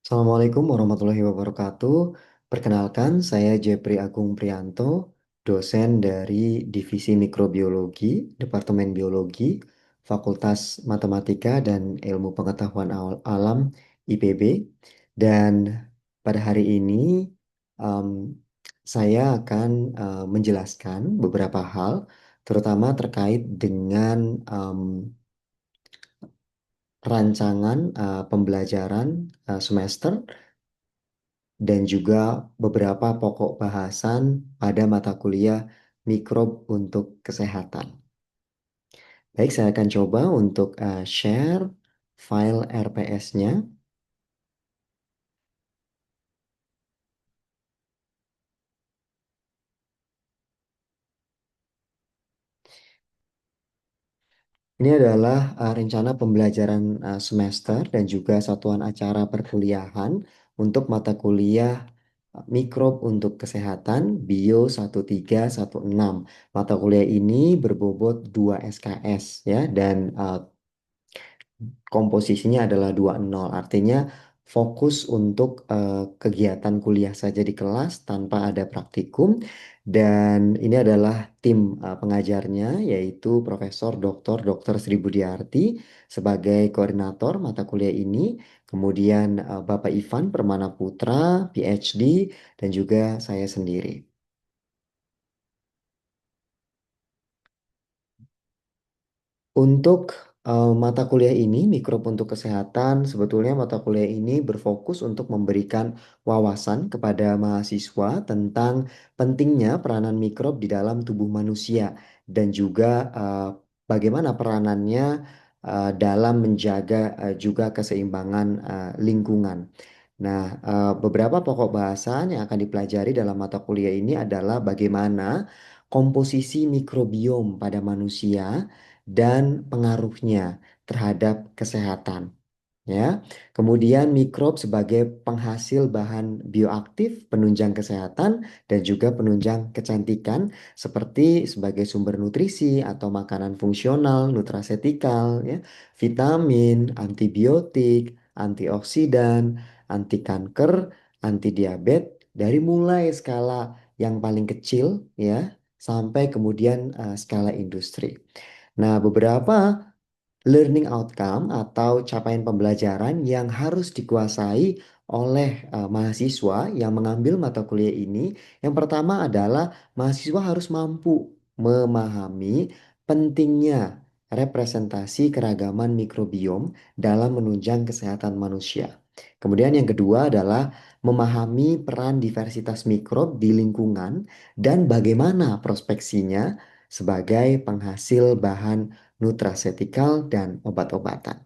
Assalamualaikum warahmatullahi wabarakatuh. Perkenalkan, saya Jepri Agung Prianto, dosen dari Divisi Mikrobiologi, Departemen Biologi, Fakultas Matematika dan Ilmu Pengetahuan Alam IPB. Dan pada hari ini, em, saya akan menjelaskan beberapa hal, terutama terkait dengan rancangan pembelajaran semester dan juga beberapa pokok bahasan pada mata kuliah mikrob untuk kesehatan. Baik, saya akan coba untuk share file RPS-nya. Ini adalah rencana pembelajaran semester dan juga satuan acara perkuliahan untuk mata kuliah mikrob untuk kesehatan Bio 1316. Mata kuliah ini berbobot 2 SKS ya, dan komposisinya adalah 2-0, artinya fokus untuk kegiatan kuliah saja di kelas tanpa ada praktikum. Dan ini adalah tim pengajarnya, yaitu Profesor Dr. Sri Budiarti sebagai koordinator mata kuliah ini, kemudian Bapak Ivan Permana Putra PhD, dan juga saya sendiri. Untuk mata kuliah ini, mikrob untuk kesehatan, sebetulnya mata kuliah ini berfokus untuk memberikan wawasan kepada mahasiswa tentang pentingnya peranan mikrob di dalam tubuh manusia dan juga bagaimana peranannya dalam menjaga juga keseimbangan lingkungan. Nah, beberapa pokok bahasan yang akan dipelajari dalam mata kuliah ini adalah bagaimana komposisi mikrobiom pada manusia dan pengaruhnya terhadap kesehatan. Ya, kemudian mikrob sebagai penghasil bahan bioaktif, penunjang kesehatan, dan juga penunjang kecantikan, seperti sebagai sumber nutrisi atau makanan fungsional, nutrasetikal, ya, vitamin, antibiotik, antioksidan, anti kanker, anti diabetes, dari mulai skala yang paling kecil ya sampai kemudian skala industri. Nah, beberapa learning outcome atau capaian pembelajaran yang harus dikuasai oleh mahasiswa yang mengambil mata kuliah ini. Yang pertama adalah mahasiswa harus mampu memahami pentingnya representasi keragaman mikrobiom dalam menunjang kesehatan manusia. Kemudian yang kedua adalah memahami peran diversitas mikrob di lingkungan dan bagaimana prospeksinya sebagai penghasil bahan nutrasetikal, dan obat-obatan.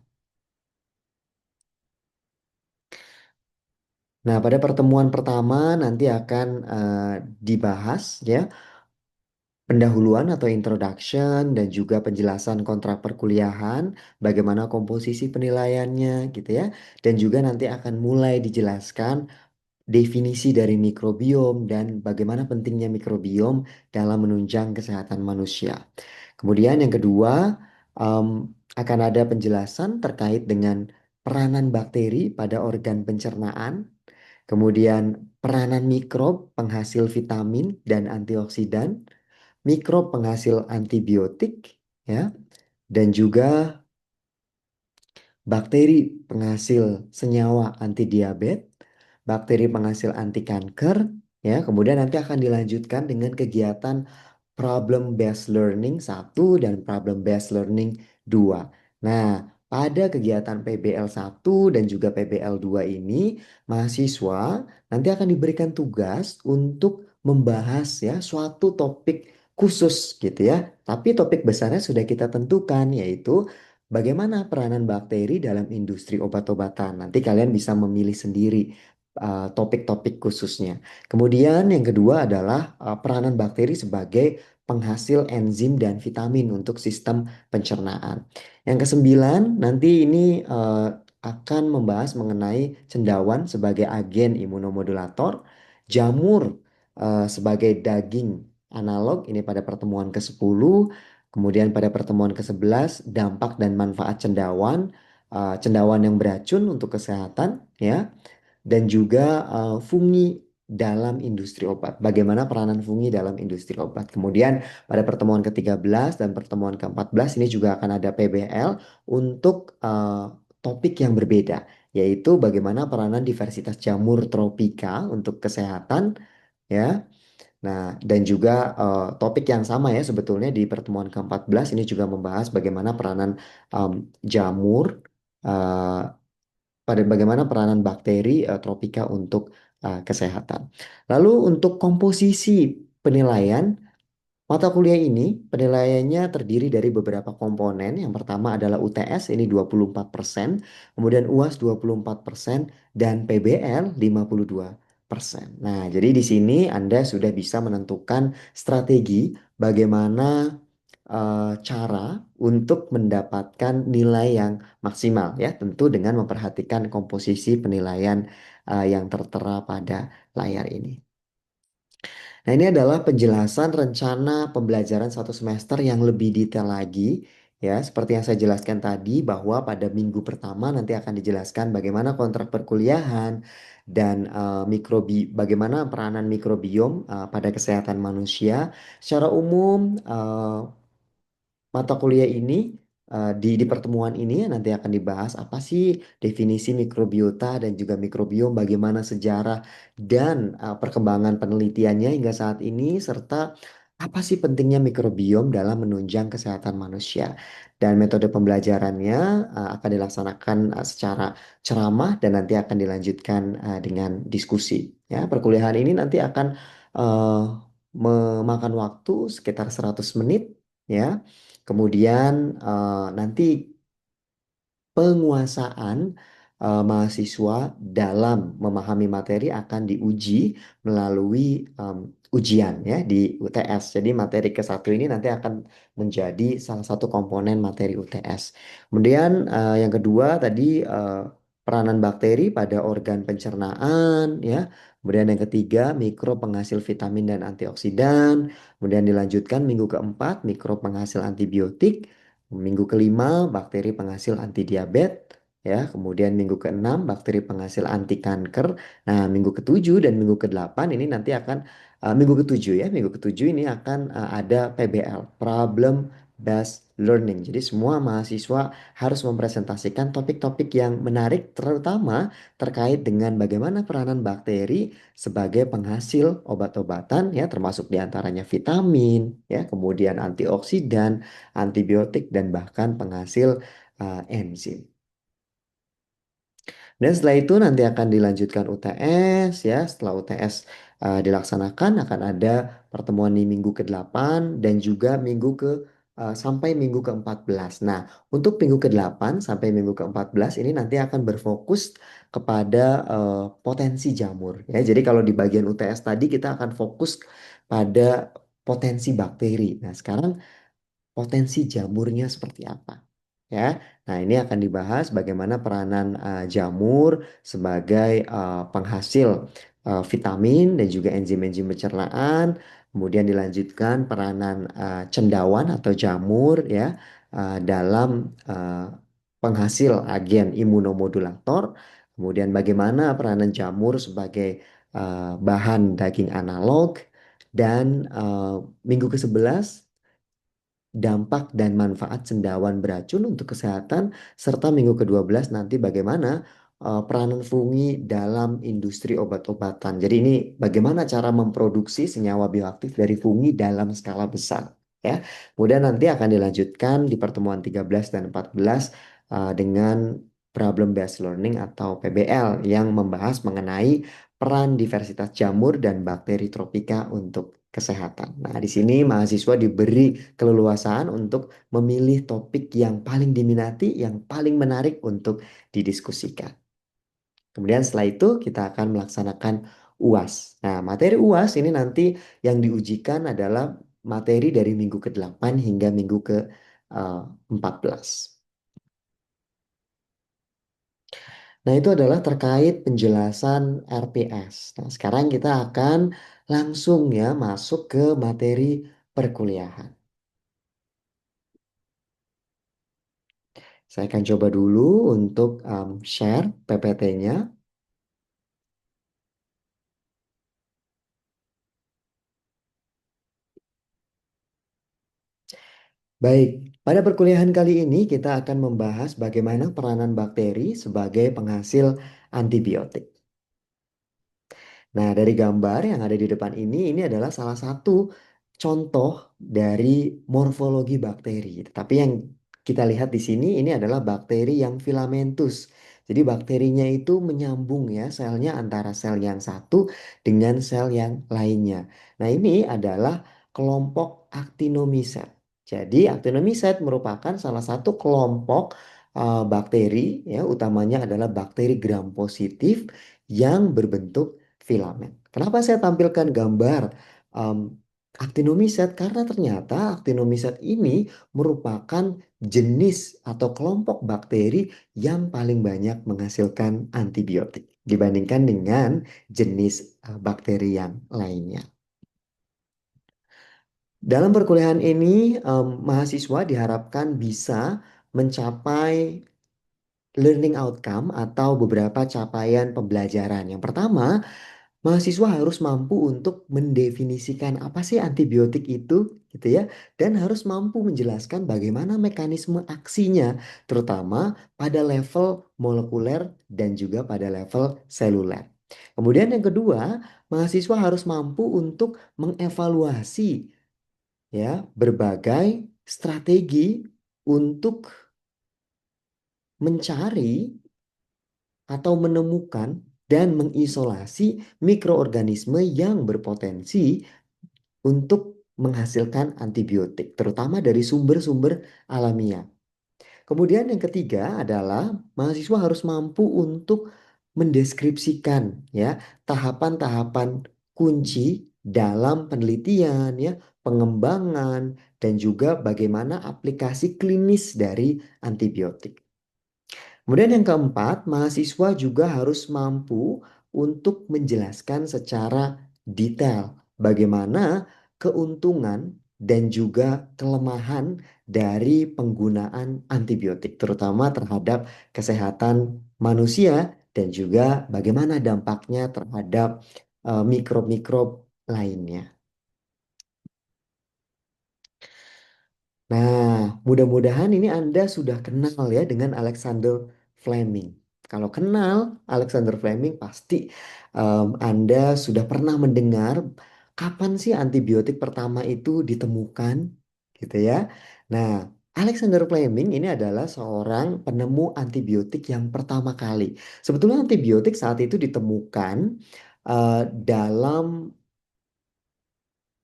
Nah, pada pertemuan pertama nanti akan dibahas ya pendahuluan atau introduction dan juga penjelasan kontrak perkuliahan, bagaimana komposisi penilaiannya gitu ya. Dan juga nanti akan mulai dijelaskan definisi dari mikrobiom dan bagaimana pentingnya mikrobiom dalam menunjang kesehatan manusia. Kemudian yang kedua, em, akan ada penjelasan terkait dengan peranan bakteri pada organ pencernaan, kemudian peranan mikrob penghasil vitamin dan antioksidan, mikrob penghasil antibiotik, ya, dan juga bakteri penghasil senyawa anti diabetes, bakteri penghasil anti kanker, ya. Kemudian nanti akan dilanjutkan dengan kegiatan problem based learning satu dan problem based learning 2. Nah, pada kegiatan PBL 1 dan juga PBL 2 ini, mahasiswa nanti akan diberikan tugas untuk membahas ya suatu topik khusus gitu ya. Tapi topik besarnya sudah kita tentukan, yaitu bagaimana peranan bakteri dalam industri obat-obatan. Nanti kalian bisa memilih sendiri topik-topik khususnya. Kemudian yang kedua adalah peranan bakteri sebagai penghasil enzim dan vitamin untuk sistem pencernaan. Yang kesembilan, nanti ini akan membahas mengenai cendawan sebagai agen imunomodulator, jamur sebagai daging analog, ini pada pertemuan ke-10. Kemudian pada pertemuan ke-11, dampak dan manfaat cendawan, cendawan yang beracun untuk kesehatan, ya. dan juga fungi dalam industri obat. Bagaimana peranan fungi dalam industri obat. Kemudian pada pertemuan ke-13 dan pertemuan ke-14 ini juga akan ada PBL untuk topik yang berbeda, yaitu bagaimana peranan diversitas jamur tropika untuk kesehatan, ya. Nah, dan juga topik yang sama ya sebetulnya di pertemuan ke-14 ini juga membahas bagaimana peranan jamur, eh, pada bagaimana peranan bakteri tropika untuk kesehatan. Lalu untuk komposisi penilaian, mata kuliah ini penilaiannya terdiri dari beberapa komponen. Yang pertama adalah UTS, ini 24%, kemudian UAS 24%, dan PBL 52%. Nah, jadi di sini Anda sudah bisa menentukan strategi bagaimana cara untuk mendapatkan nilai yang maksimal ya, tentu dengan memperhatikan komposisi penilaian yang tertera pada layar ini. Nah, ini adalah penjelasan rencana pembelajaran satu semester yang lebih detail lagi. Ya, seperti yang saya jelaskan tadi bahwa pada minggu pertama nanti akan dijelaskan bagaimana kontrak perkuliahan dan bagaimana peranan mikrobiom pada kesehatan manusia. Secara umum, mata kuliah ini di pertemuan ini nanti akan dibahas apa sih definisi mikrobiota dan juga mikrobiom, bagaimana sejarah dan perkembangan penelitiannya hingga saat ini, serta apa sih pentingnya mikrobiom dalam menunjang kesehatan manusia. Dan metode pembelajarannya akan dilaksanakan secara ceramah dan nanti akan dilanjutkan dengan diskusi. Ya, perkuliahan ini nanti akan eh, memakan waktu sekitar 100 menit ya. Kemudian nanti penguasaan mahasiswa dalam memahami materi akan diuji melalui ujian ya di UTS. Jadi materi ke-1 ini nanti akan menjadi salah satu komponen materi UTS. Kemudian yang kedua tadi peranan bakteri pada organ pencernaan ya. Kemudian yang ketiga mikro penghasil vitamin dan antioksidan. Kemudian dilanjutkan minggu keempat mikro penghasil antibiotik. Minggu kelima, bakteri penghasil anti diabetes, ya. Kemudian minggu keenam, bakteri penghasil anti kanker. Nah, minggu ketujuh dan minggu kedelapan ini nanti akan minggu ketujuh ya, minggu ketujuh ini akan ada PBL, Problem Based Learning. Jadi semua mahasiswa harus mempresentasikan topik-topik yang menarik, terutama terkait dengan bagaimana peranan bakteri sebagai penghasil obat-obatan, ya, termasuk diantaranya vitamin, ya, kemudian antioksidan, antibiotik, dan bahkan penghasil enzim. Dan setelah itu nanti akan dilanjutkan UTS ya. Setelah UTS dilaksanakan akan ada pertemuan di minggu ke-8 dan juga sampai minggu ke-14. Nah, untuk minggu ke-8 sampai minggu ke-14 ini nanti akan berfokus kepada potensi jamur ya. Jadi kalau di bagian UTS tadi kita akan fokus pada potensi bakteri. Nah, sekarang potensi jamurnya seperti apa. Ya, nah ini akan dibahas bagaimana peranan jamur sebagai penghasil vitamin dan juga enzim-enzim pencernaan. Kemudian dilanjutkan peranan cendawan atau jamur ya dalam penghasil agen imunomodulator. Kemudian bagaimana peranan jamur sebagai bahan daging analog, dan minggu ke-11 dampak dan manfaat cendawan beracun untuk kesehatan, serta minggu ke-12 nanti bagaimana peranan fungi dalam industri obat-obatan. Jadi ini bagaimana cara memproduksi senyawa bioaktif dari fungi dalam skala besar. Ya. Kemudian nanti akan dilanjutkan di pertemuan 13 dan 14 dengan problem based learning atau PBL yang membahas mengenai peran diversitas jamur dan bakteri tropika untuk kesehatan. Nah, di sini mahasiswa diberi keleluasaan untuk memilih topik yang paling diminati, yang paling menarik untuk didiskusikan. Kemudian setelah itu kita akan melaksanakan UAS. Nah, materi UAS ini nanti yang diujikan adalah materi dari minggu ke-8 hingga minggu ke-14. Nah, itu adalah terkait penjelasan RPS. Nah, sekarang kita akan langsung ya masuk ke materi perkuliahan. Saya akan coba dulu untuk share PPT-nya. Baik, pada perkuliahan kali ini kita akan membahas bagaimana peranan bakteri sebagai penghasil antibiotik. Nah, dari gambar yang ada di depan ini adalah salah satu contoh dari morfologi bakteri. Tapi yang kita lihat di sini ini adalah bakteri yang filamentus. Jadi bakterinya itu menyambung ya selnya antara sel yang satu dengan sel yang lainnya. Nah, ini adalah kelompok actinomycet. Jadi actinomycet merupakan salah satu kelompok bakteri ya, utamanya adalah bakteri gram positif yang berbentuk filamen. Kenapa saya tampilkan gambar um, actinomycet? Karena ternyata actinomycet ini merupakan jenis atau kelompok bakteri yang paling banyak menghasilkan antibiotik dibandingkan dengan jenis bakteri yang lainnya. Dalam perkuliahan ini, mahasiswa diharapkan bisa mencapai learning outcome atau beberapa capaian pembelajaran. Yang pertama, mahasiswa harus mampu untuk mendefinisikan apa sih antibiotik itu, gitu ya, dan harus mampu menjelaskan bagaimana mekanisme aksinya, terutama pada level molekuler dan juga pada level seluler. Kemudian yang kedua, mahasiswa harus mampu untuk mengevaluasi ya berbagai strategi untuk mencari atau menemukan dan mengisolasi mikroorganisme yang berpotensi untuk menghasilkan antibiotik, terutama dari sumber-sumber alamiah. Kemudian yang ketiga adalah mahasiswa harus mampu untuk mendeskripsikan ya tahapan-tahapan kunci dalam penelitian ya, pengembangan dan juga bagaimana aplikasi klinis dari antibiotik. Kemudian yang keempat, mahasiswa juga harus mampu untuk menjelaskan secara detail bagaimana keuntungan dan juga kelemahan dari penggunaan antibiotik, terutama terhadap kesehatan manusia dan juga bagaimana dampaknya terhadap mikrob-mikrob lainnya. Nah, mudah-mudahan ini Anda sudah kenal ya dengan Alexander Fleming. Kalau kenal Alexander Fleming, pasti Anda sudah pernah mendengar kapan sih antibiotik pertama itu ditemukan, gitu ya. Nah, Alexander Fleming ini adalah seorang penemu antibiotik yang pertama kali. Sebetulnya antibiotik saat itu ditemukan dalam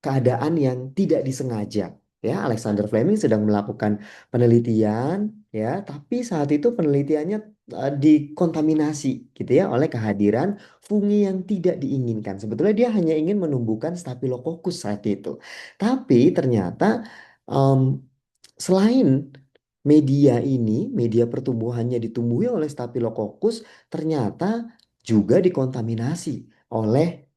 keadaan yang tidak disengaja. Ya, Alexander Fleming sedang melakukan penelitian, ya, tapi saat itu penelitiannya dikontaminasi, gitu ya, oleh kehadiran fungi yang tidak diinginkan. Sebetulnya dia hanya ingin menumbuhkan Staphylococcus saat itu, tapi ternyata em, selain media pertumbuhannya ditumbuhi oleh Staphylococcus, ternyata juga dikontaminasi oleh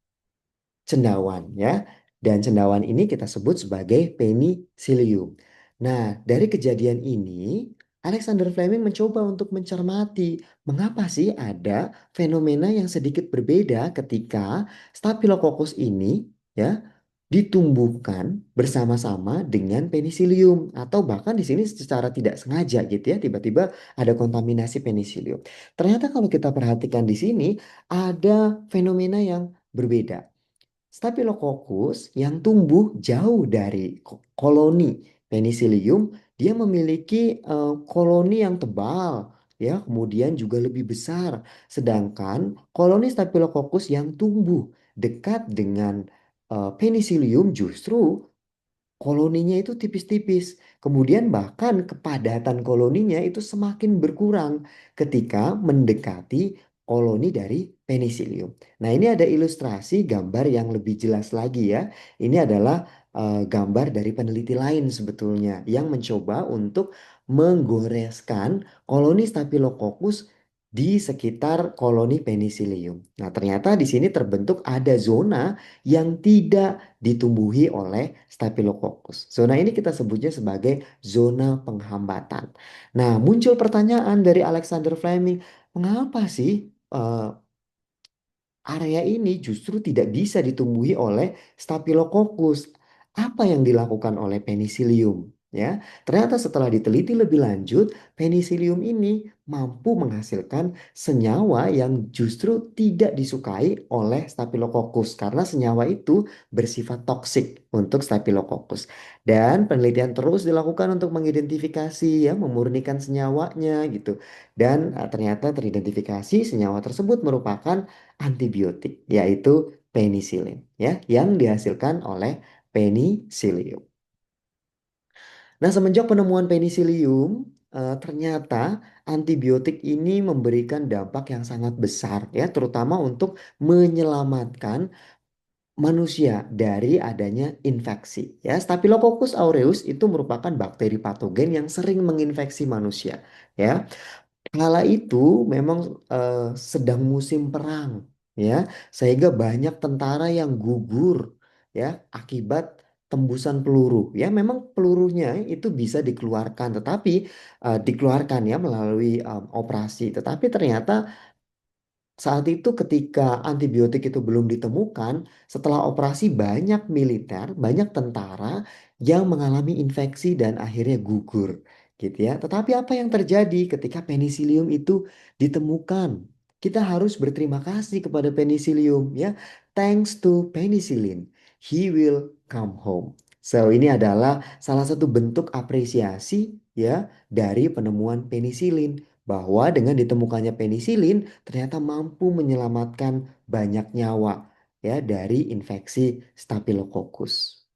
cendawan ya. Dan cendawan ini kita sebut sebagai penicillium. Nah, dari kejadian ini Alexander Fleming mencoba untuk mencermati mengapa sih ada fenomena yang sedikit berbeda ketika Staphylococcus ini ya ditumbuhkan bersama-sama dengan penicillium atau bahkan di sini secara tidak sengaja gitu ya tiba-tiba ada kontaminasi penicillium. Ternyata kalau kita perhatikan di sini ada fenomena yang berbeda. Staphylococcus yang tumbuh jauh dari koloni Penicillium, dia memiliki koloni yang tebal, ya, kemudian juga lebih besar. Sedangkan koloni Staphylococcus yang tumbuh dekat dengan Penicillium justru koloninya itu tipis-tipis. Kemudian bahkan kepadatan koloninya itu semakin berkurang ketika mendekati koloni dari penicillium. Nah, ini ada ilustrasi gambar yang lebih jelas lagi ya. Ini adalah gambar dari peneliti lain sebetulnya yang mencoba untuk menggoreskan koloni Staphylococcus di sekitar koloni penicillium. Nah, ternyata di sini terbentuk ada zona yang tidak ditumbuhi oleh Staphylococcus. Zona ini kita sebutnya sebagai zona penghambatan. Nah, muncul pertanyaan dari Alexander Fleming, mengapa sih area ini justru tidak bisa ditumbuhi oleh Staphylococcus? Apa yang dilakukan oleh Penicillium? Ya, ternyata setelah diteliti lebih lanjut, penisilium ini mampu menghasilkan senyawa yang justru tidak disukai oleh Staphylococcus karena senyawa itu bersifat toksik untuk Staphylococcus. Dan penelitian terus dilakukan untuk mengidentifikasi ya, memurnikan senyawanya gitu. Dan ternyata teridentifikasi senyawa tersebut merupakan antibiotik yaitu penisilin ya yang dihasilkan oleh penisilium. Nah, semenjak penemuan penisilium, ternyata antibiotik ini memberikan dampak yang sangat besar ya, terutama untuk menyelamatkan manusia dari adanya infeksi. Ya, Staphylococcus aureus itu merupakan bakteri patogen yang sering menginfeksi manusia. Ya, kala itu memang sedang musim perang ya, sehingga banyak tentara yang gugur ya akibat tembusan peluru. Ya, memang pelurunya itu bisa dikeluarkan, tetapi dikeluarkan ya melalui operasi. Tetapi ternyata saat itu ketika antibiotik itu belum ditemukan, setelah operasi banyak militer, banyak tentara yang mengalami infeksi dan akhirnya gugur, gitu ya. Tetapi apa yang terjadi ketika penisilium itu ditemukan? Kita harus berterima kasih kepada penisilium ya. Thanks to penicillin, he will come home. So ini adalah salah satu bentuk apresiasi ya dari penemuan penisilin bahwa dengan ditemukannya penisilin ternyata mampu menyelamatkan banyak nyawa ya dari infeksi Staphylococcus.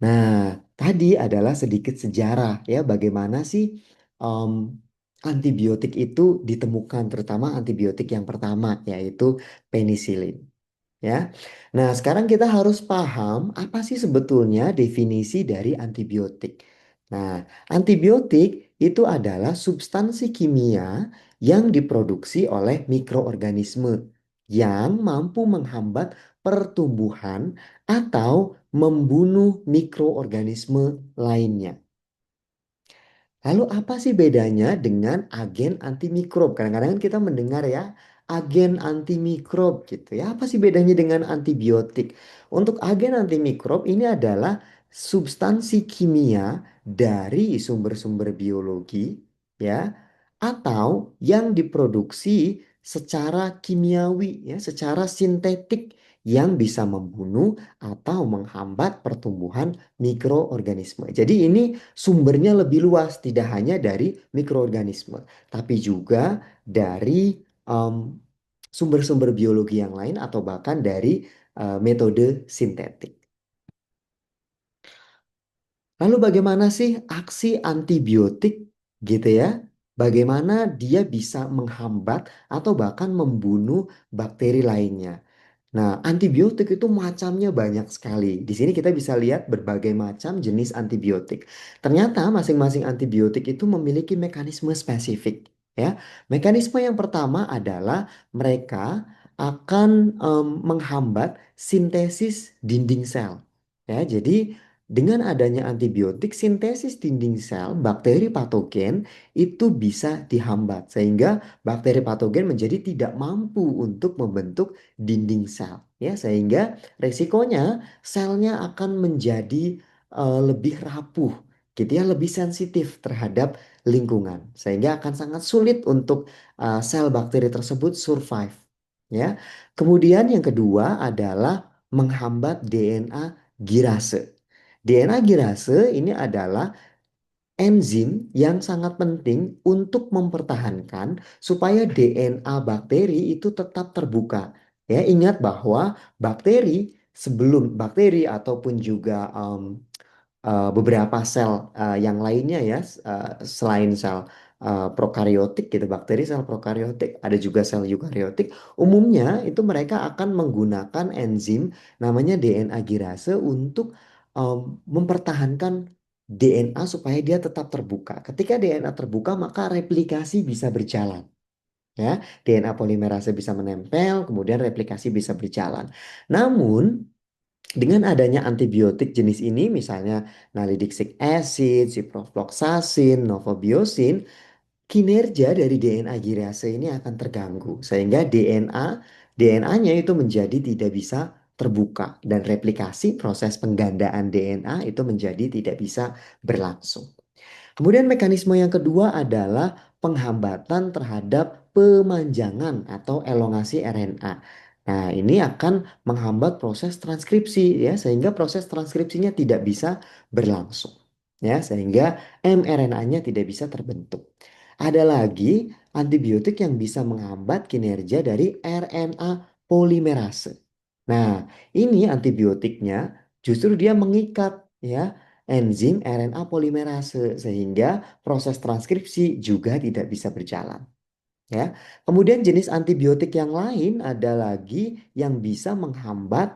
Nah, tadi adalah sedikit sejarah ya bagaimana sih em, antibiotik itu ditemukan, terutama antibiotik yang pertama yaitu penisilin. Ya. Nah, sekarang kita harus paham apa sih sebetulnya definisi dari antibiotik. Nah, antibiotik itu adalah substansi kimia yang diproduksi oleh mikroorganisme yang mampu menghambat pertumbuhan atau membunuh mikroorganisme lainnya. Lalu apa sih bedanya dengan agen antimikrob? Kadang-kadang kan kita mendengar ya agen antimikrob gitu ya. Apa sih bedanya dengan antibiotik? Untuk agen antimikrob ini adalah substansi kimia dari sumber-sumber biologi ya atau yang diproduksi secara kimiawi ya, secara sintetik yang bisa membunuh atau menghambat pertumbuhan mikroorganisme. Jadi ini sumbernya lebih luas, tidak hanya dari mikroorganisme, tapi juga dari sumber-sumber biologi yang lain atau bahkan dari metode sintetik. Lalu bagaimana sih aksi antibiotik gitu ya? Bagaimana dia bisa menghambat atau bahkan membunuh bakteri lainnya? Nah, antibiotik itu macamnya banyak sekali. Di sini kita bisa lihat berbagai macam jenis antibiotik. Ternyata masing-masing antibiotik itu memiliki mekanisme spesifik, ya. Mekanisme yang pertama adalah mereka akan menghambat sintesis dinding sel. Ya, jadi dengan adanya antibiotik, sintesis dinding sel bakteri patogen itu bisa dihambat sehingga bakteri patogen menjadi tidak mampu untuk membentuk dinding sel ya sehingga resikonya selnya akan menjadi lebih rapuh gitu ya lebih sensitif terhadap lingkungan sehingga akan sangat sulit untuk sel bakteri tersebut survive ya. Kemudian yang kedua adalah menghambat DNA girase. DNA girase ini adalah enzim yang sangat penting untuk mempertahankan supaya DNA bakteri itu tetap terbuka. Ya, ingat bahwa bakteri sebelum bakteri ataupun juga beberapa sel yang lainnya ya selain sel prokariotik gitu, bakteri sel prokariotik, ada juga sel eukariotik. Umumnya itu mereka akan menggunakan enzim namanya DNA girase untuk mempertahankan DNA supaya dia tetap terbuka. Ketika DNA terbuka, maka replikasi bisa berjalan. Ya, DNA polimerase bisa menempel, kemudian replikasi bisa berjalan. Namun, dengan adanya antibiotik jenis ini, misalnya nalidixic acid, ciprofloxacin, novobiosin, kinerja dari DNA girase ini akan terganggu sehingga DNA-nya itu menjadi tidak bisa terbuka dan replikasi proses penggandaan DNA itu menjadi tidak bisa berlangsung. Kemudian mekanisme yang kedua adalah penghambatan terhadap pemanjangan atau elongasi RNA. Nah, ini akan menghambat proses transkripsi ya, sehingga proses transkripsinya tidak bisa berlangsung. Ya, sehingga mRNA-nya tidak bisa terbentuk. Ada lagi antibiotik yang bisa menghambat kinerja dari RNA polimerase. Nah, ini antibiotiknya justru dia mengikat ya enzim RNA polimerase sehingga proses transkripsi juga tidak bisa berjalan ya. Kemudian jenis antibiotik yang lain ada lagi yang bisa menghambat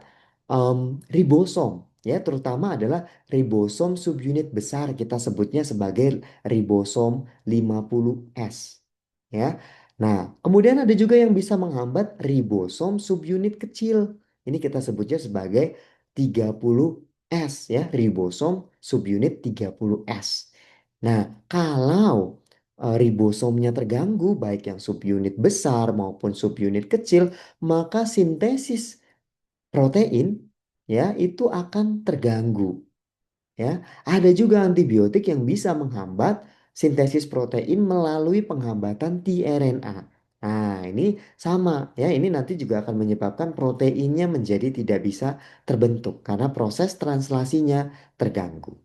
ribosom ya, terutama adalah ribosom subunit besar, kita sebutnya sebagai ribosom 50S ya. Nah, kemudian ada juga yang bisa menghambat ribosom subunit kecil. Ini kita sebutnya sebagai 30S ya, ribosom subunit 30S. Nah, kalau ribosomnya terganggu, baik yang subunit besar maupun subunit kecil, maka sintesis protein ya itu akan terganggu. Ya, ada juga antibiotik yang bisa menghambat sintesis protein melalui penghambatan tRNA. Nah, ini sama ya, ini nanti juga akan menyebabkan proteinnya menjadi tidak bisa terbentuk karena proses translasinya terganggu.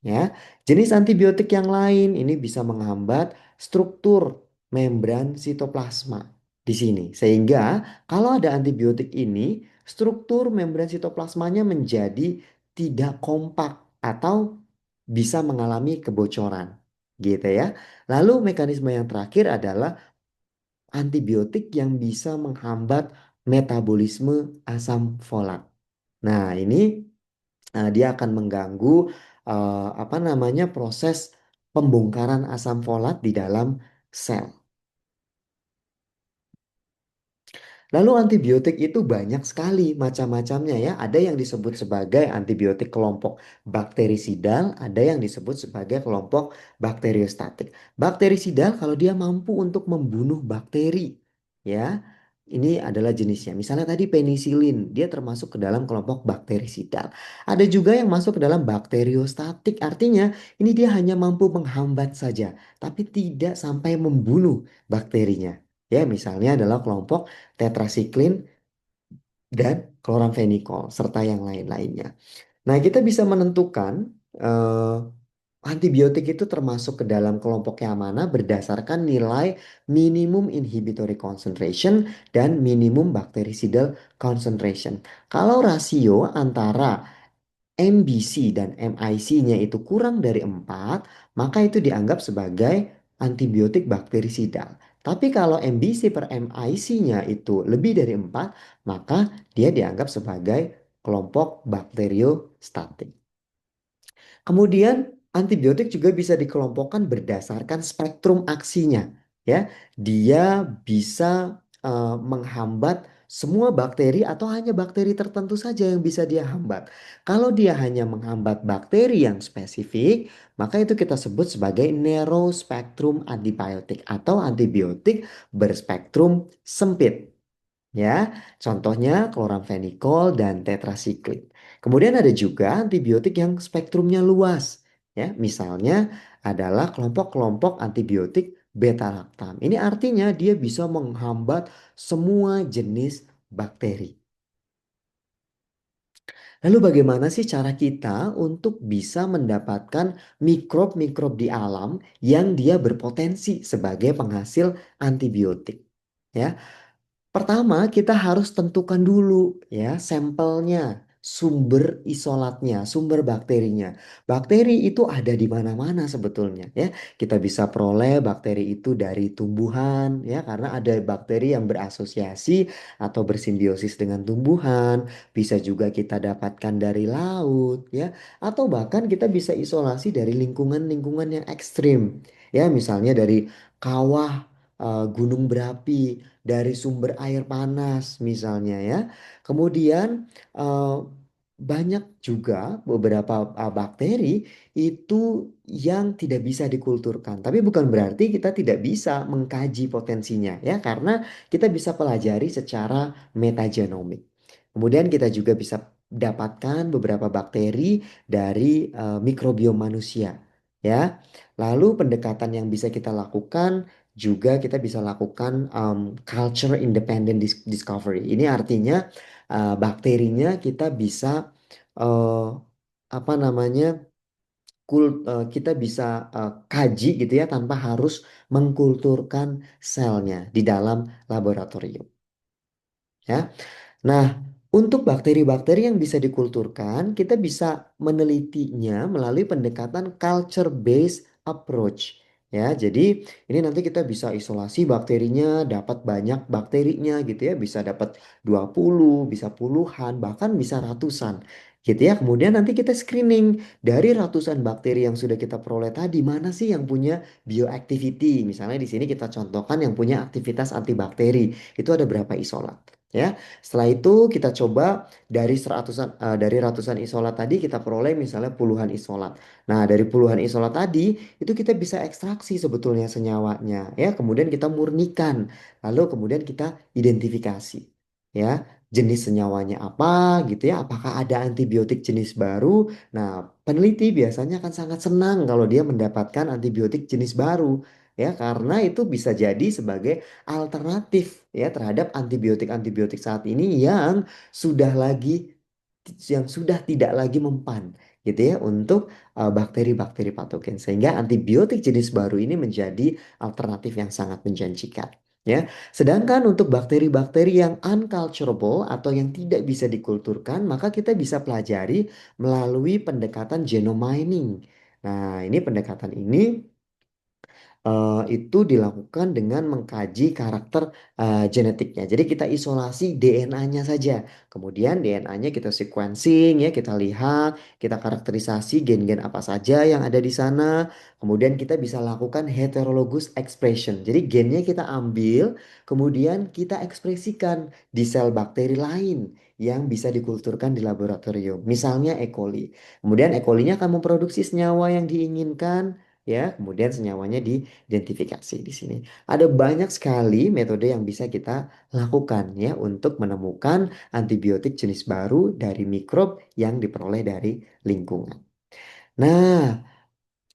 Ya, jenis antibiotik yang lain ini bisa menghambat struktur membran sitoplasma di sini. Sehingga kalau ada antibiotik ini, struktur membran sitoplasmanya menjadi tidak kompak atau bisa mengalami kebocoran. Gitu ya. Lalu mekanisme yang terakhir adalah antibiotik yang bisa menghambat metabolisme asam folat. Nah, ini dia akan mengganggu apa namanya proses pembongkaran asam folat di dalam sel. Lalu antibiotik itu banyak sekali macam-macamnya ya. Ada yang disebut sebagai antibiotik kelompok bakterisidal, ada yang disebut sebagai kelompok bakteriostatik. Bakterisidal kalau dia mampu untuk membunuh bakteri ya. Ini adalah jenisnya. Misalnya tadi penisilin, dia termasuk ke dalam kelompok bakterisidal. Ada juga yang masuk ke dalam bakteriostatik, artinya ini dia hanya mampu menghambat saja, tapi tidak sampai membunuh bakterinya. Ya, misalnya adalah kelompok tetrasiklin dan kloramfenikol serta yang lain-lainnya. Nah, kita bisa menentukan eh, antibiotik itu termasuk ke dalam kelompok yang mana berdasarkan nilai minimum inhibitory concentration dan minimum bactericidal concentration. Kalau rasio antara MBC dan MIC-nya itu kurang dari 4, maka itu dianggap sebagai antibiotik bakterisidal. Tapi kalau MBC per MIC-nya itu lebih dari 4, maka dia dianggap sebagai kelompok bakteriostatik. Kemudian antibiotik juga bisa dikelompokkan berdasarkan spektrum aksinya, ya. Dia bisa menghambat semua bakteri atau hanya bakteri tertentu saja yang bisa dia hambat. Kalau dia hanya menghambat bakteri yang spesifik, maka itu kita sebut sebagai narrow spectrum antibiotik atau antibiotik berspektrum sempit. Ya, contohnya kloramfenikol dan tetrasiklin. Kemudian ada juga antibiotik yang spektrumnya luas. Ya, misalnya adalah kelompok-kelompok antibiotik beta-laktam. Ini artinya dia bisa menghambat semua jenis bakteri. Lalu bagaimana sih cara kita untuk bisa mendapatkan mikrob-mikrob di alam yang dia berpotensi sebagai penghasil antibiotik? Ya, pertama, kita harus tentukan dulu ya sampelnya, sumber isolatnya, sumber bakterinya. Bakteri itu ada di mana-mana sebetulnya ya. Kita bisa peroleh bakteri itu dari tumbuhan ya, karena ada bakteri yang berasosiasi atau bersimbiosis dengan tumbuhan. Bisa juga kita dapatkan dari laut ya, atau bahkan kita bisa isolasi dari lingkungan-lingkungan yang ekstrim. Ya, misalnya dari kawah gunung berapi, dari sumber air panas misalnya ya. Kemudian eh, banyak juga beberapa bakteri itu yang tidak bisa dikulturkan. Tapi bukan berarti kita tidak bisa mengkaji potensinya ya, karena kita bisa pelajari secara metagenomik. Kemudian kita juga bisa dapatkan beberapa bakteri dari mikrobiom manusia, ya. Lalu pendekatan yang bisa kita lakukan juga kita bisa lakukan culture independent discovery. Ini artinya bakterinya kita bisa eh, apa namanya kita bisa kaji gitu ya tanpa harus mengkulturkan selnya di dalam laboratorium, ya. Nah, untuk bakteri-bakteri yang bisa dikulturkan, kita bisa menelitinya melalui pendekatan culture-based approach. Ya, jadi ini nanti kita bisa isolasi bakterinya, dapat banyak bakterinya gitu ya, bisa dapat 20, bisa puluhan, bahkan bisa ratusan. Gitu ya. Kemudian nanti kita screening dari ratusan bakteri yang sudah kita peroleh tadi, mana sih yang punya bioactivity? Misalnya di sini kita contohkan yang punya aktivitas antibakteri. Itu ada berapa isolat? Ya, setelah itu kita coba dari ratusan isolat tadi kita peroleh misalnya puluhan isolat. Nah, dari puluhan isolat tadi itu kita bisa ekstraksi sebetulnya senyawanya ya, kemudian kita murnikan. Lalu kemudian kita identifikasi ya, jenis senyawanya apa gitu ya, apakah ada antibiotik jenis baru. Nah, peneliti biasanya akan sangat senang kalau dia mendapatkan antibiotik jenis baru ya, karena itu bisa jadi sebagai alternatif ya terhadap antibiotik-antibiotik saat ini yang sudah tidak lagi mempan gitu ya untuk bakteri-bakteri patogen, sehingga antibiotik jenis baru ini menjadi alternatif yang sangat menjanjikan, ya. Sedangkan untuk bakteri-bakteri yang unculturable atau yang tidak bisa dikulturkan, maka kita bisa pelajari melalui pendekatan genome mining. Nah, ini pendekatan ini itu dilakukan dengan mengkaji karakter genetiknya. Jadi kita isolasi DNA-nya saja. Kemudian DNA-nya kita sequencing ya, kita lihat, kita karakterisasi gen-gen apa saja yang ada di sana. Kemudian kita bisa lakukan heterologous expression. Jadi gennya kita ambil, kemudian kita ekspresikan di sel bakteri lain yang bisa dikulturkan di laboratorium. Misalnya E. coli. Kemudian E. coli-nya akan memproduksi senyawa yang diinginkan, ya. Kemudian senyawanya diidentifikasi di sini. Ada banyak sekali metode yang bisa kita lakukan ya untuk menemukan antibiotik jenis baru dari mikrob yang diperoleh dari lingkungan. Nah,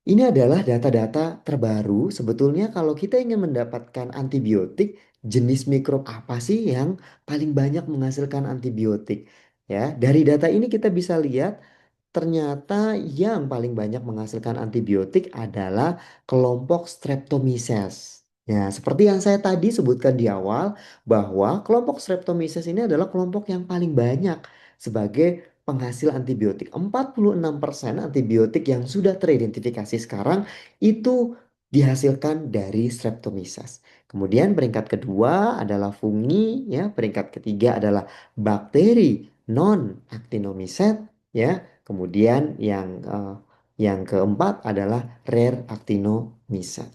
ini adalah data-data terbaru. Sebetulnya kalau kita ingin mendapatkan antibiotik, jenis mikrob apa sih yang paling banyak menghasilkan antibiotik? Ya, dari data ini kita bisa lihat ternyata yang paling banyak menghasilkan antibiotik adalah kelompok Streptomyces. Ya, seperti yang saya tadi sebutkan di awal, bahwa kelompok Streptomyces ini adalah kelompok yang paling banyak sebagai penghasil antibiotik. 46% antibiotik yang sudah teridentifikasi sekarang itu dihasilkan dari Streptomyces. Kemudian peringkat kedua adalah fungi, ya. Peringkat ketiga adalah bakteri non actinomyces, ya. Kemudian yang keempat adalah rare actinomyces.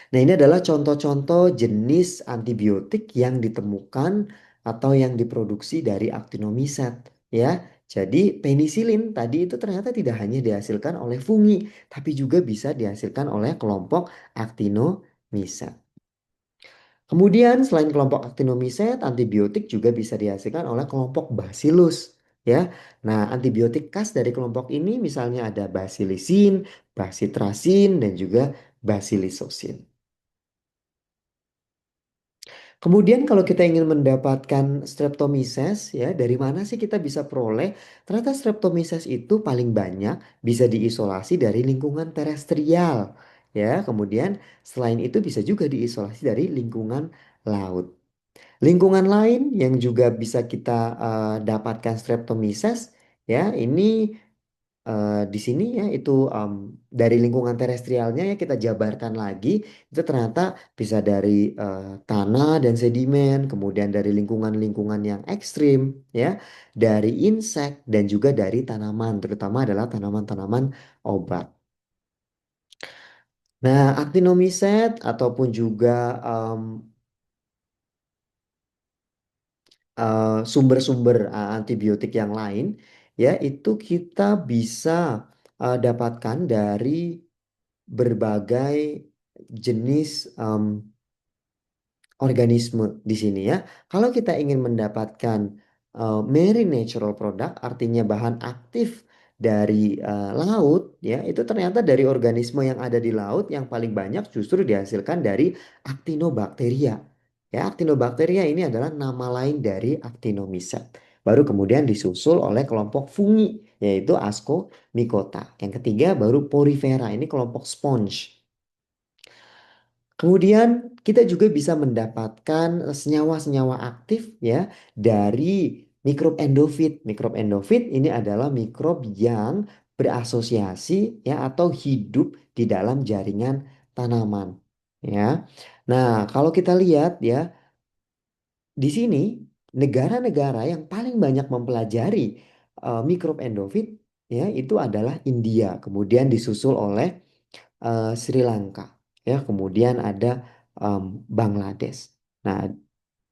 Nah, ini adalah contoh-contoh jenis antibiotik yang ditemukan atau yang diproduksi dari actinomyces, ya. Jadi penisilin tadi itu ternyata tidak hanya dihasilkan oleh fungi, tapi juga bisa dihasilkan oleh kelompok actinomyces. Kemudian selain kelompok actinomyces, antibiotik juga bisa dihasilkan oleh kelompok bacillus, ya. Nah, antibiotik khas dari kelompok ini misalnya ada basilicin, bacitracin, dan juga basilisocin. Kemudian kalau kita ingin mendapatkan Streptomyces ya, dari mana sih kita bisa peroleh? Ternyata Streptomyces itu paling banyak bisa diisolasi dari lingkungan terestrial ya. Kemudian selain itu bisa juga diisolasi dari lingkungan laut. Lingkungan lain yang juga bisa kita dapatkan Streptomyces ya, ini di sini ya itu dari lingkungan terestrialnya ya kita jabarkan lagi, itu ternyata bisa dari tanah dan sedimen, kemudian dari lingkungan-lingkungan yang ekstrim ya, dari insek dan juga dari tanaman, terutama adalah tanaman-tanaman obat. Nah, actinomycet ataupun juga sumber-sumber antibiotik yang lain ya itu kita bisa dapatkan dari berbagai jenis organisme di sini ya. Kalau kita ingin mendapatkan marine natural product, artinya bahan aktif dari laut, ya, itu ternyata dari organisme yang ada di laut yang paling banyak justru dihasilkan dari Actinobacteria. Ya, Actinobacteria ini adalah nama lain dari Actinomycet. Baru kemudian disusul oleh kelompok fungi, yaitu Ascomycota. Yang ketiga baru Porifera, ini kelompok sponge. Kemudian kita juga bisa mendapatkan senyawa-senyawa aktif ya dari mikrob endofit. Mikrob endofit ini adalah mikrob yang berasosiasi ya atau hidup di dalam jaringan tanaman ya. Nah, kalau kita lihat ya di sini negara-negara yang paling banyak mempelajari mikrob endofit ya itu adalah India, kemudian disusul oleh Sri Lanka, ya, kemudian ada Bangladesh. Nah,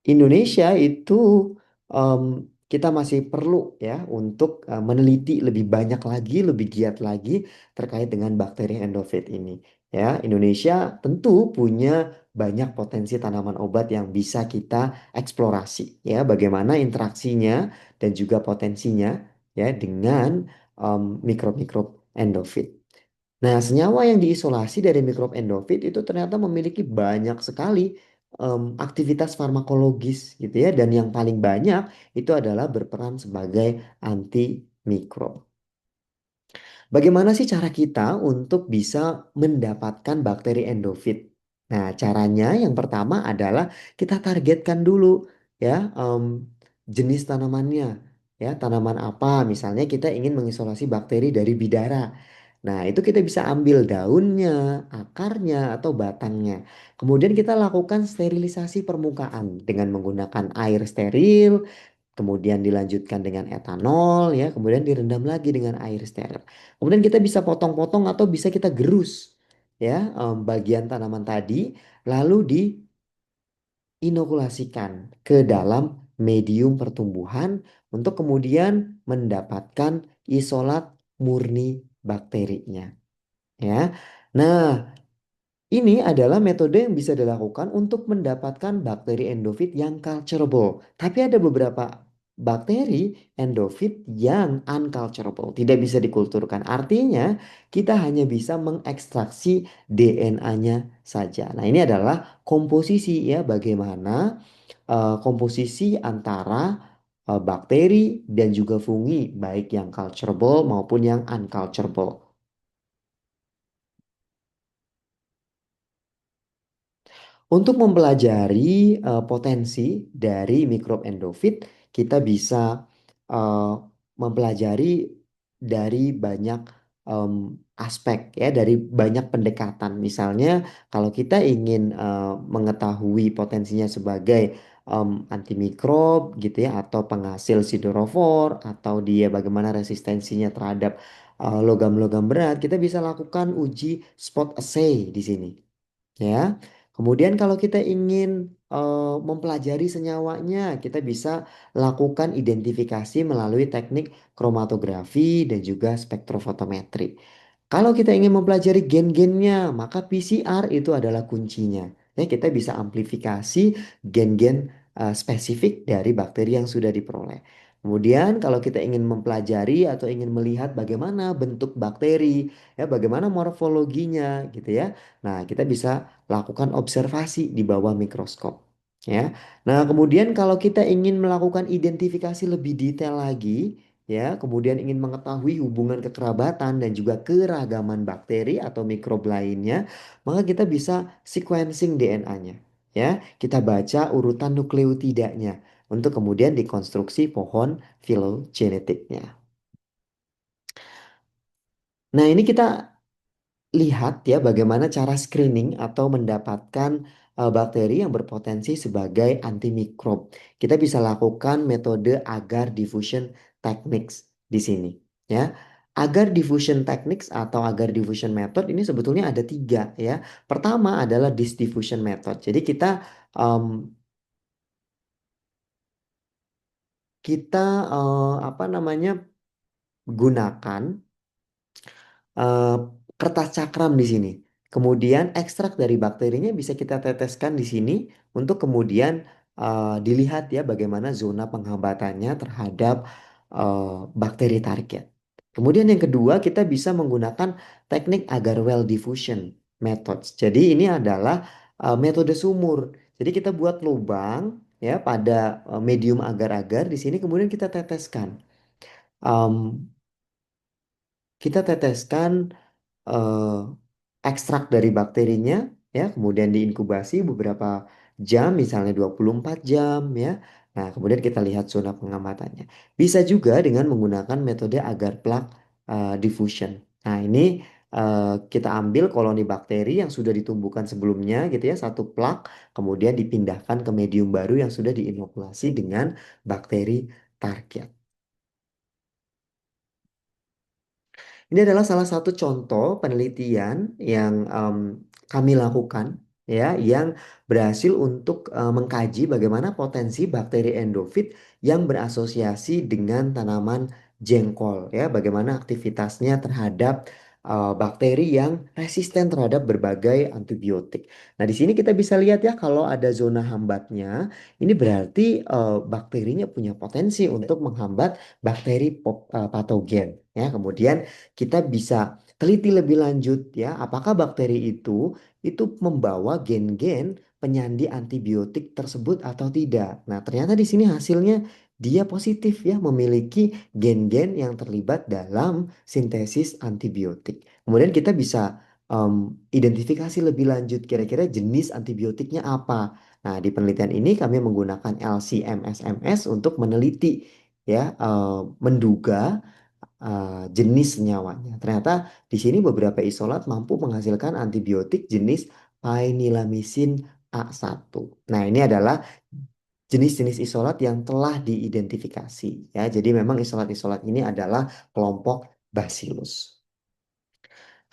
Indonesia itu em, kita masih perlu ya untuk meneliti lebih banyak lagi, lebih giat lagi terkait dengan bakteri endofit ini. Ya, Indonesia tentu punya banyak potensi tanaman obat yang bisa kita eksplorasi. Ya, bagaimana interaksinya dan juga potensinya ya dengan mikrob-mikrob endofit. Nah, senyawa yang diisolasi dari mikrob endofit itu ternyata memiliki banyak sekali aktivitas farmakologis gitu ya, dan yang paling banyak itu adalah berperan sebagai antimikrob. Bagaimana sih cara kita untuk bisa mendapatkan bakteri endofit? Nah, caranya yang pertama adalah kita targetkan dulu ya jenis tanamannya. Ya, tanaman apa? Misalnya kita ingin mengisolasi bakteri dari bidara. Nah, itu kita bisa ambil daunnya, akarnya, atau batangnya. Kemudian kita lakukan sterilisasi permukaan dengan menggunakan air steril, kemudian dilanjutkan dengan etanol ya, kemudian direndam lagi dengan air steril. Kemudian kita bisa potong-potong atau bisa kita gerus ya bagian tanaman tadi lalu diinokulasikan ke dalam medium pertumbuhan untuk kemudian mendapatkan isolat murni bakterinya ya. Nah, ini adalah metode yang bisa dilakukan untuk mendapatkan bakteri endofit yang culturable. Tapi ada beberapa bakteri endofit yang unculturable, tidak bisa dikulturkan. Artinya, kita hanya bisa mengekstraksi DNA-nya saja. Nah, ini adalah komposisi ya, bagaimana komposisi antara bakteri dan juga fungi, baik yang culturable maupun yang unculturable. Untuk mempelajari potensi dari mikrob endofit, kita bisa eh, mempelajari dari banyak aspek ya, dari banyak pendekatan. Misalnya, kalau kita ingin mengetahui potensinya sebagai antimikrob gitu ya, atau penghasil sidorofor, atau dia bagaimana resistensinya terhadap logam-logam berat, kita bisa lakukan uji spot assay di sini. Ya, kemudian kalau kita ingin mempelajari senyawanya, kita bisa lakukan identifikasi melalui teknik kromatografi dan juga spektrofotometri. Kalau kita ingin mempelajari gen-gennya, maka PCR itu adalah kuncinya. Ya, kita bisa amplifikasi gen-gen spesifik dari bakteri yang sudah diperoleh. Kemudian kalau kita ingin mempelajari atau ingin melihat bagaimana bentuk bakteri, ya bagaimana morfologinya gitu ya. Nah, kita bisa lakukan observasi di bawah mikroskop. Ya. Nah, kemudian kalau kita ingin melakukan identifikasi lebih detail lagi, ya, kemudian ingin mengetahui hubungan kekerabatan dan juga keragaman bakteri atau mikrob lainnya, maka kita bisa sequencing DNA-nya. Ya, kita baca urutan nukleotidanya untuk kemudian dikonstruksi pohon filogenetiknya. Nah, ini kita lihat ya bagaimana cara screening atau mendapatkan bakteri yang berpotensi sebagai antimikrob. Kita bisa lakukan metode agar diffusion techniques di sini ya. Agar diffusion techniques atau agar diffusion method ini sebetulnya ada tiga ya. Pertama adalah disk diffusion method. Jadi em, kita apa namanya gunakan eh, kertas cakram di sini. Kemudian ekstrak dari bakterinya bisa kita teteskan di sini untuk kemudian dilihat ya bagaimana zona penghambatannya terhadap bakteri target. Kemudian yang kedua kita bisa menggunakan teknik agar well diffusion methods. Jadi ini adalah metode sumur. Jadi kita buat lubang ya pada medium agar-agar di sini kemudian kita teteskan. Em, kita teteskan eh, ekstrak dari bakterinya ya, kemudian diinkubasi beberapa jam, misalnya 24 jam ya. Nah, kemudian kita lihat zona pengamatannya. Bisa juga dengan menggunakan metode agar plug diffusion. Nah, ini kita ambil koloni bakteri yang sudah ditumbuhkan sebelumnya gitu ya, satu plug, kemudian dipindahkan ke medium baru yang sudah diinokulasi dengan bakteri target. Ini adalah salah satu contoh penelitian yang kami lakukan ya, yang berhasil untuk mengkaji bagaimana potensi bakteri endofit yang berasosiasi dengan tanaman jengkol ya, bagaimana aktivitasnya terhadap bakteri yang resisten terhadap berbagai antibiotik. Nah, di sini kita bisa lihat ya kalau ada zona hambatnya, ini berarti bakterinya punya potensi untuk menghambat bakteri patogen ya. Kemudian kita bisa teliti lebih lanjut ya, apakah bakteri itu membawa gen-gen penyandi antibiotik tersebut atau tidak. Nah, ternyata di sini hasilnya dia positif ya, memiliki gen-gen yang terlibat dalam sintesis antibiotik. Kemudian kita bisa identifikasi lebih lanjut kira-kira jenis antibiotiknya apa. Nah, di penelitian ini kami menggunakan LC-MS-MS untuk meneliti ya, menduga jenis senyawanya. Ternyata di sini beberapa isolat mampu menghasilkan antibiotik jenis phenylamisin A1. Nah, ini adalah jenis-jenis isolat yang telah diidentifikasi ya. Jadi memang isolat-isolat ini adalah kelompok Bacillus.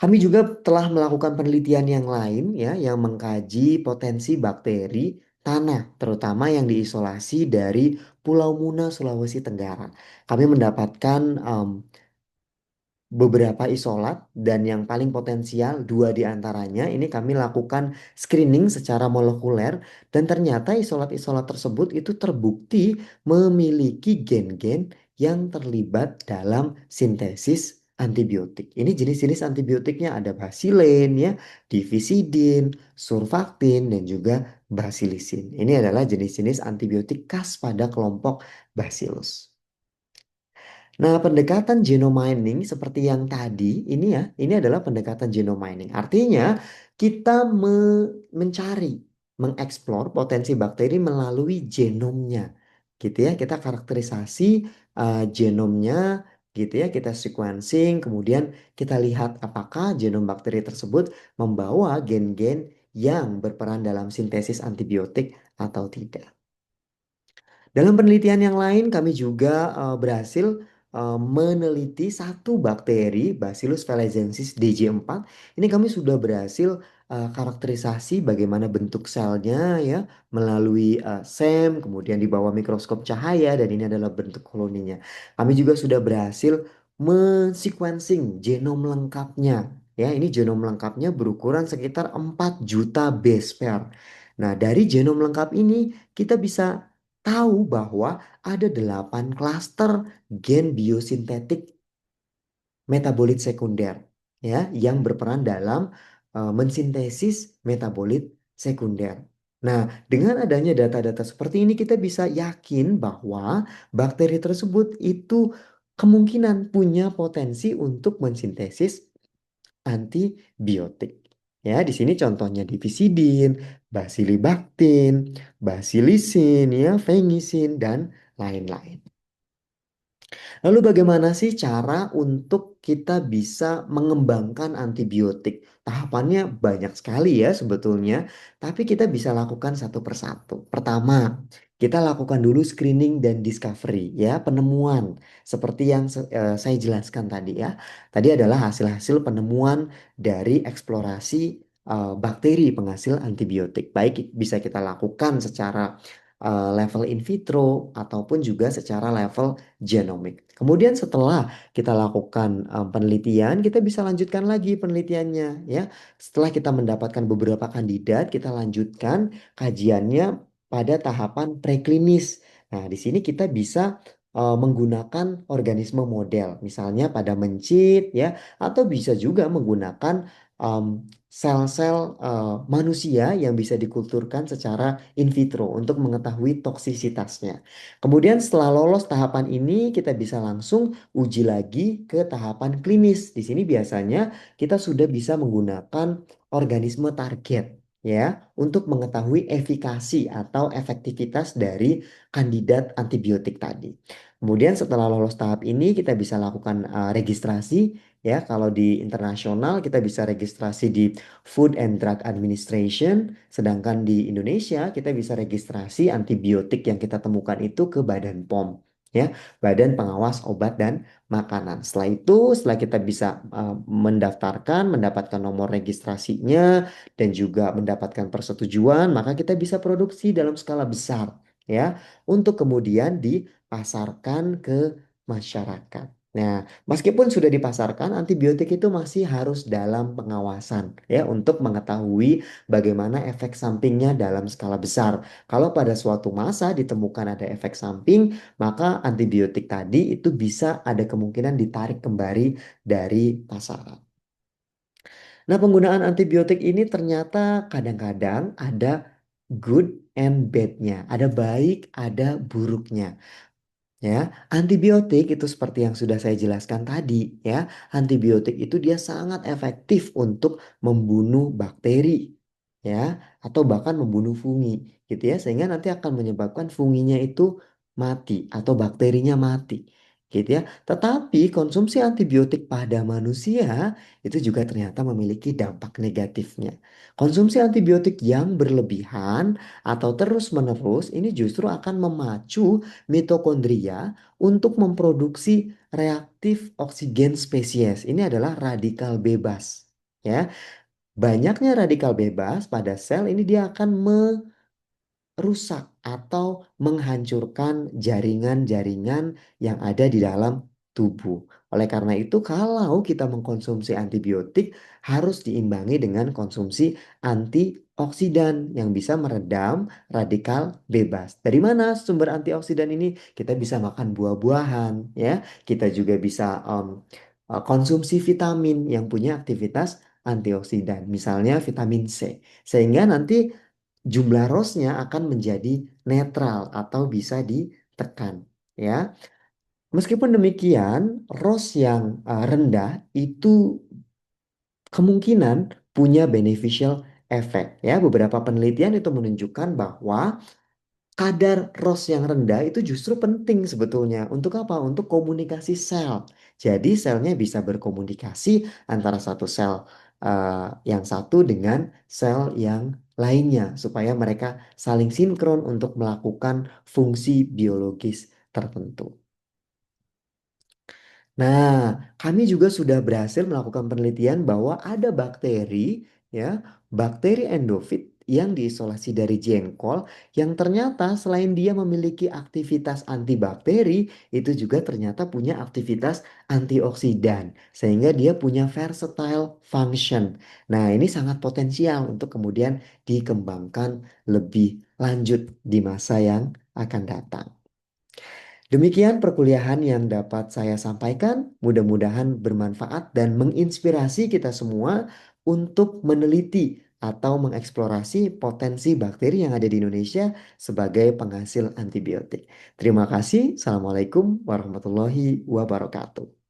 Kami juga telah melakukan penelitian yang lain ya yang mengkaji potensi bakteri tanah terutama yang diisolasi dari Pulau Muna, Sulawesi Tenggara. Kami mendapatkan beberapa isolat dan yang paling potensial dua di antaranya ini kami lakukan screening secara molekuler dan ternyata isolat-isolat tersebut itu terbukti memiliki gen-gen yang terlibat dalam sintesis antibiotik. Ini jenis-jenis antibiotiknya ada basilein ya, divisidin, surfaktin dan juga basilisin. Ini adalah jenis-jenis antibiotik khas pada kelompok Bacillus. Nah, pendekatan genome mining seperti yang tadi ini ya, ini adalah pendekatan genome mining. Artinya kita mencari, mengeksplor potensi bakteri melalui genomnya, gitu ya. Kita karakterisasi genomnya, gitu ya. Kita sequencing, kemudian kita lihat apakah genom bakteri tersebut membawa gen-gen yang berperan dalam sintesis antibiotik atau tidak. Dalam penelitian yang lain, kami juga berhasil meneliti satu bakteri Bacillus thuringiensis DJ4. Ini kami sudah berhasil karakterisasi bagaimana bentuk selnya ya melalui SEM, kemudian di bawah mikroskop cahaya dan ini adalah bentuk koloninya. Kami juga sudah berhasil mensequencing genom lengkapnya. Ya, ini genom lengkapnya berukuran sekitar 4 juta base pair. Nah, dari genom lengkap ini kita bisa tahu bahwa ada 8 klaster gen biosintetik metabolit sekunder ya yang berperan dalam mensintesis metabolit sekunder. Nah, dengan adanya data-data seperti ini kita bisa yakin bahwa bakteri tersebut itu kemungkinan punya potensi untuk mensintesis antibiotik. Ya, di sini contohnya divisidin, basilibaktin, basilisin, ya, fengisin dan lain-lain. Lalu bagaimana sih cara untuk kita bisa mengembangkan antibiotik? Tahapannya banyak sekali ya sebetulnya, tapi kita bisa lakukan satu persatu. Pertama, kita lakukan dulu screening dan discovery ya, penemuan seperti yang saya jelaskan tadi ya. Tadi adalah hasil-hasil penemuan dari eksplorasi bakteri penghasil antibiotik. Baik bisa kita lakukan secara level in vitro ataupun juga secara level genomik. Kemudian setelah kita lakukan penelitian, kita bisa lanjutkan lagi penelitiannya ya. Setelah kita mendapatkan beberapa kandidat, kita lanjutkan kajiannya pada tahapan preklinis. Nah, di sini kita bisa menggunakan organisme model, misalnya pada mencit ya, atau bisa juga menggunakan sel-sel manusia yang bisa dikulturkan secara in vitro untuk mengetahui toksisitasnya. Kemudian setelah lolos tahapan ini, kita bisa langsung uji lagi ke tahapan klinis. Di sini biasanya kita sudah bisa menggunakan organisme target ya untuk mengetahui efikasi atau efektivitas dari kandidat antibiotik tadi. Kemudian setelah lolos tahap ini kita bisa lakukan registrasi ya. Kalau di internasional kita bisa registrasi di Food and Drug Administration, sedangkan di Indonesia kita bisa registrasi antibiotik yang kita temukan itu ke Badan POM ya, Badan Pengawas Obat dan Makanan. Setelah itu, setelah kita bisa mendaftarkan, mendapatkan nomor registrasinya dan juga mendapatkan persetujuan, maka kita bisa produksi dalam skala besar ya untuk kemudian dipasarkan ke masyarakat. Nah, meskipun sudah dipasarkan, antibiotik itu masih harus dalam pengawasan ya untuk mengetahui bagaimana efek sampingnya dalam skala besar. Kalau pada suatu masa ditemukan ada efek samping, maka antibiotik tadi itu bisa ada kemungkinan ditarik kembali dari pasaran. Nah, penggunaan antibiotik ini ternyata kadang-kadang ada good and bad-nya, ada baik, ada buruknya. Ya, antibiotik itu seperti yang sudah saya jelaskan tadi, ya. Antibiotik itu dia sangat efektif untuk membunuh bakteri, ya, atau bahkan membunuh fungi, gitu ya, sehingga nanti akan menyebabkan funginya itu mati atau bakterinya mati, gitu ya. Tetapi konsumsi antibiotik pada manusia itu juga ternyata memiliki dampak negatifnya. Konsumsi antibiotik yang berlebihan atau terus-menerus ini justru akan memacu mitokondria untuk memproduksi reaktif oksigen spesies. Ini adalah radikal bebas. Ya, banyaknya radikal bebas pada sel ini dia akan merusak atau menghancurkan jaringan-jaringan yang ada di dalam tubuh. Oleh karena itu, kalau kita mengkonsumsi antibiotik harus diimbangi dengan konsumsi antioksidan yang bisa meredam radikal bebas. Dari mana sumber antioksidan ini? Kita bisa makan buah-buahan, ya. Kita juga bisa konsumsi vitamin yang punya aktivitas antioksidan, misalnya vitamin C. Sehingga nanti jumlah ROS-nya akan menjadi netral atau bisa ditekan ya. Meskipun demikian, ROS yang rendah itu kemungkinan punya beneficial effect ya. Beberapa penelitian itu menunjukkan bahwa kadar ROS yang rendah itu justru penting sebetulnya. Untuk apa? Untuk komunikasi sel. Jadi selnya bisa berkomunikasi antara satu sel yang satu dengan sel yang lainnya supaya mereka saling sinkron untuk melakukan fungsi biologis tertentu. Nah, kami juga sudah berhasil melakukan penelitian bahwa ada bakteri, ya, bakteri endofit yang diisolasi dari jengkol, yang ternyata selain dia memiliki aktivitas antibakteri, itu juga ternyata punya aktivitas antioksidan, sehingga dia punya versatile function. Nah, ini sangat potensial untuk kemudian dikembangkan lebih lanjut di masa yang akan datang. Demikian perkuliahan yang dapat saya sampaikan. Mudah-mudahan bermanfaat dan menginspirasi kita semua untuk meneliti atau mengeksplorasi potensi bakteri yang ada di Indonesia sebagai penghasil antibiotik. Terima kasih. Assalamualaikum warahmatullahi wabarakatuh.